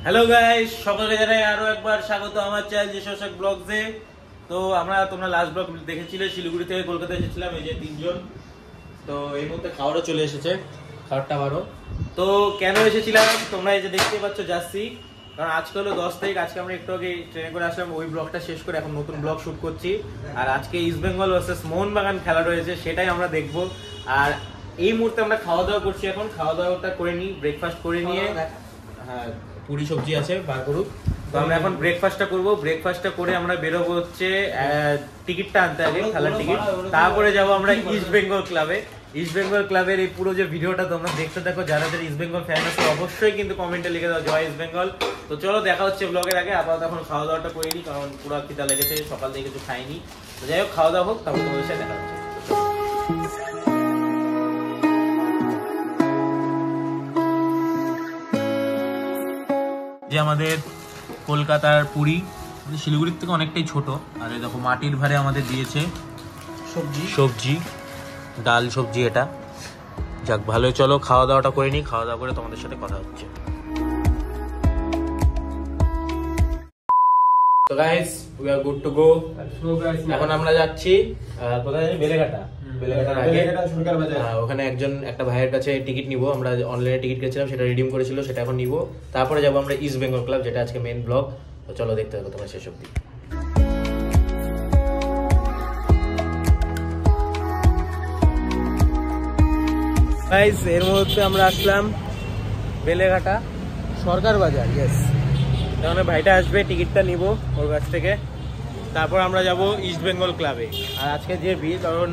Hello guys, সকলকে জানাই আরো একবার স্বাগত আমার চ্যানেল জিশোশক ব্লগসে। তো তোমরা লাস্ট ব্লগ দেখেছিলে, শিলিগুড়ি থেকে কলকাতা এসেছিলাম, এই যে তিনজন। তো এই মুহূর্তে খাওয়ারও চলে এসেছে, খাবারটা বারো। তো কেন এসেছিলাম তোমরা এই যে দেখতে পাচ্ছ যাচ্ছি, কারণ আজকে হলো 10 তারিখ। আজকে আমরা একটু আগে ট্রেনে করে আসলাম, ওই ব্লগটা শেষ করে এখন নতুন ব্লগ শুট করছি। আর আজকে ইস্ট বেঙ্গল ভার্সেস মোহনবাগান খেলা রয়েছে, সেটাই আমরা দেখবো। আর এই মুহূর্তে আমরা খাওয়া দাওয়া করছি, এখন খাওয়া দাওয়াটা করে নিই, ব্রেকফাস্ট করে নিয়ে। হ্যাঁ, পুরি সবজি আছে, বার করুক। তো আমরা এখন ব্রেকফাস্টটা করবো, ব্রেকফাস্টটা করে আমরা বেরোবো হচ্ছে টিকিটটা আনতে, আগে খেলার টিকিট। তারপরে যাবো আমরা ইস্ট বেঙ্গল ক্লাবে। ইস্ট বেঙ্গল ক্লাবের এই পুরো যে ভিডিওটা তোমরা দেখতে থাকো, যারা যারা ইস্ট বেঙ্গল ফ্যান আছে অবশ্যই কিন্তু কমেন্টে লিখে দাও জয় ইস্ট বেঙ্গল। তো চলো দেখা হচ্ছে ব্লগের আগে। আপাতত এখন খাওয়া দাওয়াটা করে নিই, কারণ পুরো খিদা লেগেছে, সকাল থেকে কিছু খাইনি। তো যাই হোক, খাওয়া দাওয়া হোক, তারপর তোমাদের সাথে দেখা হচ্ছে। যে আমাদের কলকাতার পুরি শিলিগুড়ির থেকে অনেকটাই ছোট। আর এই দেখো মাটির ভারে আমাদের দিয়েছে সবজি ডাল সবজি, এটা যাক ভালোই। চলো খাওয়া দাওয়াটা করে নিই, খাওয়া দাওয়া করে তোমাদের সাথে কথা হচ্ছে। তো guys, we are good to go. এখন আমরা যাচ্ছি কোথায়, বেলেঘাটা। বেলেঘাটার আগে ওখানে একটা ভাইয়ের কাছে টিকিট নিব। আমরা অনলাইনে টিকিট কেটেছিলাম, সেটা রিডিম করেছিল, সেটা এখন নিব। তারপরে যাবো আমরা ইস্ট বেঙ্গল ক্লাব, যেটা আজকে মেইন ব্লগ। তো চলো দেখতে থাকো তোমরা শেষ অবধি। গাইস, এর মধ্যে আমরা আসলাম বেলেঘাটা সরকার বাজার। ইয়েস, তাহলে ভাইটা আসবে, টিকিটটা নিব ওর কাছ থেকে। তারপর আমরা যাব ইস্ট বেঙ্গল ক্লাবে। আর আজকে যে ভিড়, কারণ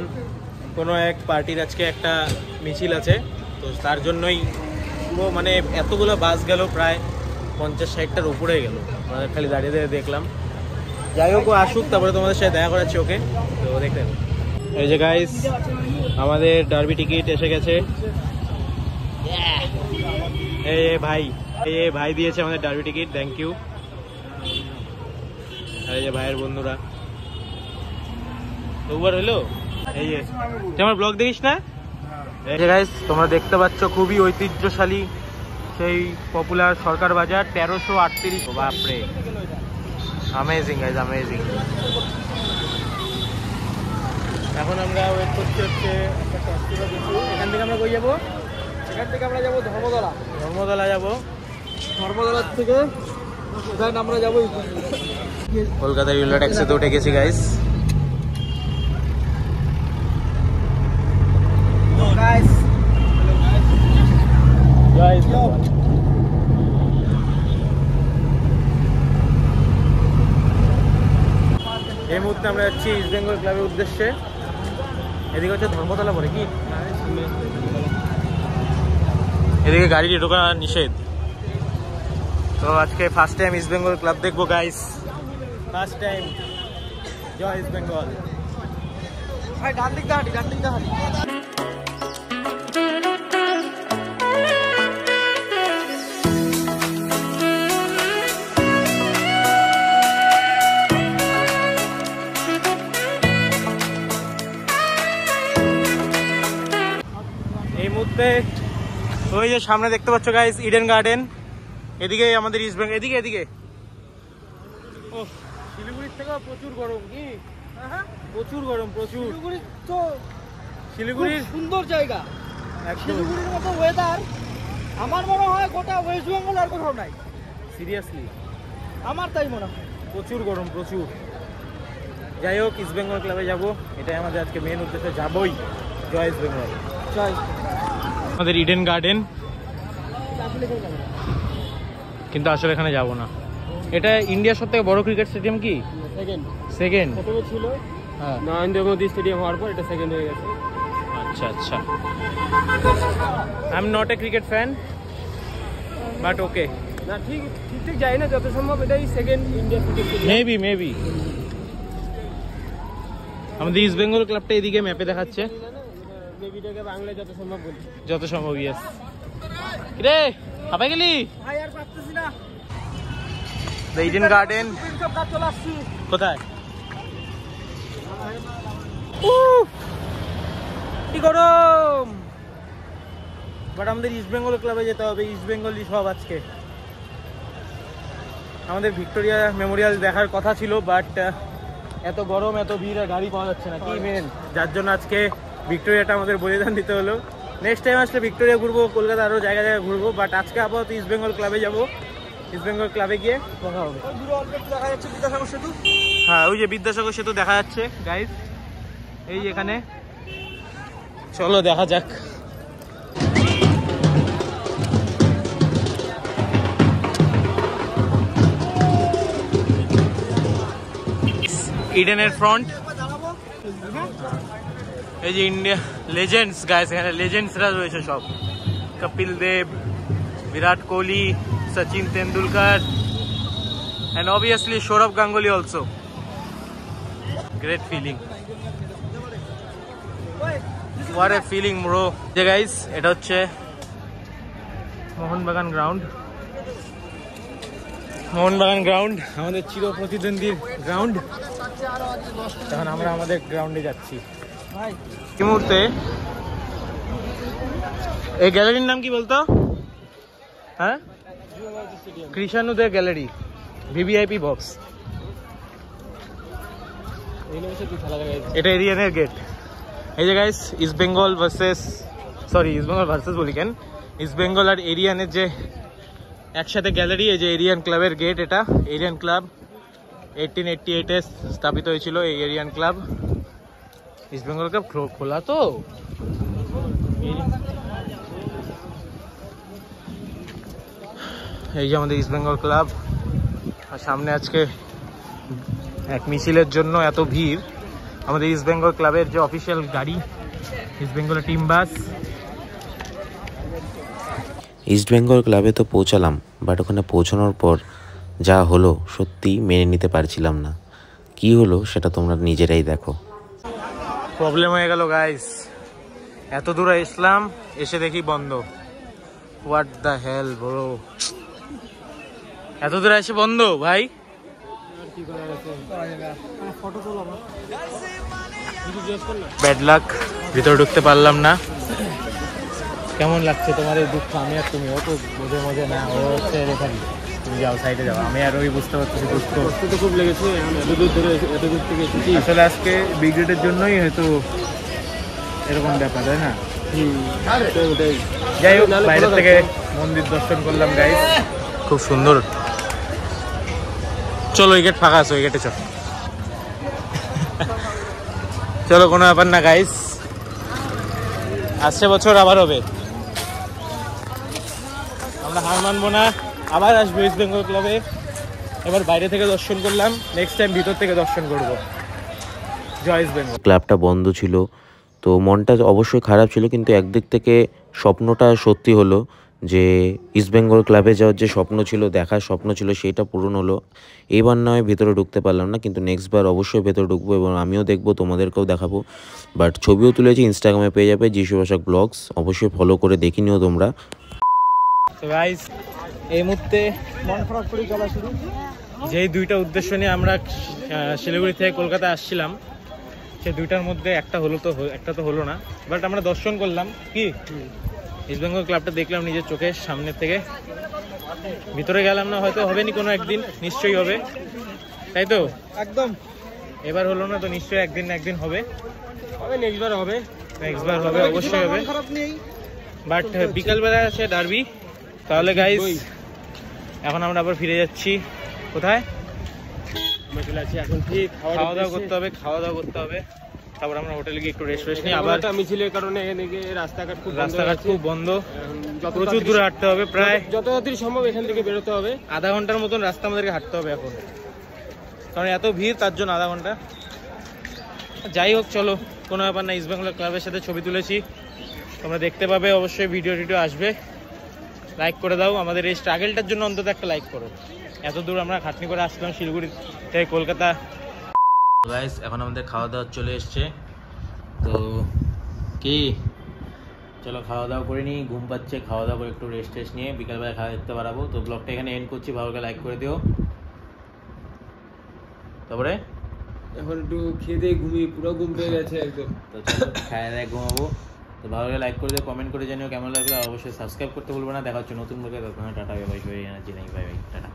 কোনো এক পার্টির আজকে একটা মিছিল আছে, তো তার জন্যই পুরো মানে এতগুলো বাস গেল, প্রায় 50-60টার উপরে গেল। আমাদের খালি দাঁড়িয়ে দাঁড়িয়ে দেখলাম। যাই হোক, ও আসুক, তারপরে তোমাদের সাথে দেখা করাচ্ছি ওকে। তো দেখতে হবে। এই যে গাইস, আমাদের ডার্বি টিকিট এসে গেছে। এই ভাই দিয়েছে আমাদের ডার্বি টিকিট, থ্যাংক ইউ। আর এই যে ভাইয়ের বন্ধুরা, ওভার হলো। এই যে তোমার ব্লগ দেখিস না? এই যে গাইস, তোমরা দেখতে পাচ্ছ খুবই ঐতিহ্যশালী সেই পপুলার সরকার বাজার, 1338। বাপরে, অ্যামেজিং গাইস, অ্যামেজিং। এখন আমরা ওয়েট করছি হচ্ছে এখান থেকে আমরা কই যাবো? এখান থেকে আমরা যাবো ধর্মতলা যাবো। ধর্মতলার থেকে আমরা যাবো কলকাতার ইউলা ট্যাক্সিতে উঠে গেছি গাইস। এই মুহূর্তে আমরা যাচ্ছি ইস্ট বেঙ্গল ক্লাবের উদ্দেশ্যে। এদিকে হচ্ছে ধর্মতলা পরে কি, এদিকে গাড়ি ঢোকা নিষেধ। তো আজকে first time east Bengal club দেখবো গাইস, ফার্স্ট টাইম। জয় ইস্ট বেঙ্গল। ডান দিক দিয়ে হাঁটি। এই মুহূর্তে ওই যে সামনে দেখতে পাচ্ছ গাইস, ইডেন গার্ডেন। এদিকে আমাদের ইস্ট বেঙ্গল, এদিকে। ও, শিলিগুড়ির থেকে প্রচুর গরম। কি প্রচুর গরম, প্রচুর। শিলিগুড়ির সুন্দর জায়গা, শিলিগুড়ির মতো ওয়েদার আমার মনে হয় গোটা ওয়েস্ট বেঙ্গল আর কোথাও নাই। সিরিয়াসলি আমার তাই মনে হয়, প্রচুর গরম, প্রচুর। যাই হোক, ইস্ট বেঙ্গল ক্লাবে যাবো, এটাই আমাদের আজকে মেন উদ্দেশ্য। যাবোই, জয় ইস্ট বেঙ্গল। আমাদের ইডেন গার্ডেন, কিন্তু আসলে এখানে যাব না। এটা ইন্ডিয়ার সব থেকে বড় ক্রিকেট স্টেডিয়াম। কি সেকেন্ড ছিল? হ্যাঁ, নরেন্দ্র মোদী স্টেডিয়াম হওয়ার পর এটা সেকেন্ড হয়ে গেছে। আচ্ছা। I am not a cricket fan, but ওকে। না, ঠিক যাই না, যত সম্ভব এটাই second India cricket stadium. Maybe আমাদের ইস্ট বেঙ্গল ক্লাবটা এদিকে ম্যাপে দেখাচ্ছে। মেবিটাকে বাংলায় যত সম্ভব ইয়েস। রে হাঁপাই গেলি? ভাই আর পারতেছি না। দ্য ইডেন গার্ডেন কোথায়? কি গরম। বাট আমাদের ইস্ট বেঙ্গল ক্লাবে যেতে হবে, ইস্ট বেঙ্গলই সব আজকে। আমাদের ভিক্টোরিয়া মেমোরিয়াল দেখার কথা ছিল, বাট এত গরম, এত ভিড়, আর গাড়ি পাওয়া যাচ্ছে না, কি মেন, যার জন্য আজকে ভিক্টোরিয়াটা আমাদের বলিদান দিতে হলো। নেক্সট টাইম আসলে ভিক্টোরিয়া ঘুরবো, কলকাতা আরও জায়গায় জায়গায় ঘুরবো, বাট আজকে আপাতত ইস্ট বেঙ্গল ক্লাবে যাবো। ইস্ট বেঙ্গল ক্লাবে গিয়ে দেখা হবে। দেখা যাচ্ছে বিদ্যাসাগর সেতু। হ্যাঁ, ওই যে বিদ্যাসাগর সেতু দেখা যাচ্ছে গাইস, এই এখানে। চলো দেখা যাক। ইডেনের ফ্রন্ট, এই যে ইন্ডিয়া লেজেন্ডস গাইস, এখানে লেজেন্ডসরা রয়েছে সব, Kapil Dev, Virat Kohli, Sachin Tendulkar, and obviously Saurav Ganguly also. Great feeling. What a feeling bro. যে গাইস, এটা হচ্ছে মোহনবাগান গ্রাউন্ড। মোহনবাগান গ্রাউন্ড আমাদের চির প্রতিদ্বন্দ্বীর গ্রাউন্ড। এখন আমরা আমাদের গ্রাউন্ডে যাচ্ছি। এই মুহূর্তে এই গ্যালারির নাম কি বলতো? হ্যাঁ, কৃষাণুদের গ্যালারি, ভিভিআইপি বক্স। এটা এরিয়ানের গেট। এই যে guys, east Bengal versus, sorry east Bengal versus বলি কেন, ইস্ট বেঙ্গল আর এরিয়ানের যে একসাথে গ্যালারি, এই যে এরিয়ান ক্লাবের গেট। এটা এরিয়ান ক্লাব 1888-এ স্থাপিত হয়েছিল এই এরিয়ান ক্লাব। ইস্ট বেঙ্গল ক্লাব খোলা তো। এই যে আমাদের ইস্ট বেঙ্গল ক্লাব, আর সামনে আজকে এক মিছিলের জন্য এত ভিড়। আমাদের ইস্ট বেঙ্গল ক্লাবের যে অফিসিয়াল গাড়ি, ইস্ট বেঙ্গলের টিম বাস। ইস্ট বেঙ্গল ক্লাবে তো পৌঁছালাম, বাট ওখানে পৌঁছানোর পর যা হলো সত্যি মেনে নিতে পারছিলাম না। কি হলো সেটা তোমরা নিজেরাই দেখো। প্রবলেম হয়ে গেল গাইস, এত দূরে এসলাম, এসে দেখি বন্ধ। হোয়াট দ্য হেল ব্রো, এত দূরে এসে বন্ধ ভাই। ব্যাড লাক, ভিতরে ঢুকতে পারলাম না। কেমন লাগছে তোমার এই দুঃখ? আমি আর তুমি, ও তো বোঝে মজে না, ও হচ্ছে রেফারি, তুমি যাও সাইডে যাও। আমি আর ওই বুঝতে পারছি দুঃখ তো খুব লেগেছে, এত দূর ধরে এত দূর থেকে এসেছি। আসলে আজকে ব্রিগেডের জন্যই হয়তো এরকম ব্যাপার, তাই না? যাই হোক, বাইরে থেকে মন্দির দর্শন করলাম গাইস, খুব সুন্দর। চলো, এই গেট ফাঁকা আছে, ওই গেটে চলো। চলো, কোনো ব্যাপার না গাইস, আসছে বছর আবার হবে, আমরা হার মানবো না, আবার আসবো ইস্ট বেঙ্গল ক্লাবে। এবার বাইরে থেকে দর্শন করলাম, নেক্সট টাইম ভিতর থেকে দর্শন করবো। জয় ইস্ট বেঙ্গল। ক্লাবটা বন্ধ ছিল তো মনটা অবশ্যই খারাপ ছিল, কিন্তু একদিক থেকে স্বপ্নটা সত্যি হলো যে ইস্ট বেঙ্গল ক্লাবে যাওয়ার যে স্বপ্ন ছিল, দেখার স্বপ্ন ছিল, সেটা পূরণ হলো। এইবার নয় ভেতরে ঢুকতে পারলাম না, কিন্তু নেক্সট বার অবশ্যই ভেতরে ঢুকবো এবং আমিও দেখবো, তোমাদেরকেও দেখাবো। বাট ছবিও তুলেছি, ইনস্টাগ্রামে পেয়ে যাবে যিশু ভাষা ব্লগস, অবশ্যই ফলো করে দেখে নিও তোমরা। তো গাইস, এই মুহূর্তে মন খারাপ করে চলা শুরু। যেই দুইটা উদ্দেশ্য নিয়ে আমরা শিলিগুড়ি থেকে কলকাতা আসছিলাম, সেই দুইটার মধ্যে একটা তো হলো না, বাট আমরা দর্শন করলাম। কি ইস্ট বেঙ্গল ক্লাবটা দেখলাম নিজের চোখের সামনে থেকে। ভিতরে গেলাম না, হয়তো হবে নি কোনো একদিন, নিশ্চয়ই হবে, তাই তো? একদম। এবার হলো না তো, নিশ্চয়ই একদিন না একদিন হবে। নেক্সট বার হবে, অবশ্যই হবে। খারাপ নেই, বাট বিকালবেলা আছে ডার্বি। তাহলে গাইস, এখন আমরা আবার ফিরে যাচ্ছি। কোথায়? আমরা চলে আছি এখন, ঠিক খাওয়া দাওয়া করতে হবে। তারপর আমরা হোটেলে গিয়ে একটু রেস্ট নিই। আবার মিছিলের কারণে এখানে রাস্তাঘাট খুব বন্ধ, প্রচুর দূরে হাঁটতে হবে, প্রায় যত তাড়াতাড়ি সম্ভব এখান থেকে বেরোতে হবে। আধা ঘন্টার মতন রাস্তা আমাদেরকে হাঁটতে হবে এখন, কারণ এত ভিড়, তার জন্য আধা ঘন্টা। যাই হোক, চলো, কোনো ব্যাপার না। ইস্ট বেঙ্গল ক্লাবের সাথে ছবি তুলেছি, তোমরা দেখতে পাবে, অবশ্যই ভিডিও আসবে। লাইক করে দাও, আমাদের এই স্ট্রাগলটার জন্য অন্তত একটা লাইক করো। এত দূর আমরা খাটনি করে আসলাম শিলিগুড়ি থেকে কলকাতা। গাইস, এখন আমাদের খাওয়া দাওয়া চলে এসছে, তো কি চলো খাওয়া দাওয়া করে নিই। ঘুম পাচ্ছে, খাওয়া দাওয়া করে একটু রেস্ট নিয়ে বিকালবেলা খাওয়া দেখতে পারাবো। তো ব্লগটা এখানে এন্ড করছি, ভালো করে লাইক করে দিও। তারপরে এখন একটু খেয়ে দিয়ে ঘুমিয়ে, পুরো ঘুম পেয়ে গেছে একদম। তো চলো খাওয়া দাওয়া ঘুমাবো। তো ভালো করে লাইক করে দিও, কমেন্ট করে জানিও কেমন লাগলো, অবশ্যই সাবস্ক্রাইব করতে ভুলবো না। দেখা হচ্ছে নতুন ব্লগে, তখন টাটা, বাই বাই, টাটা।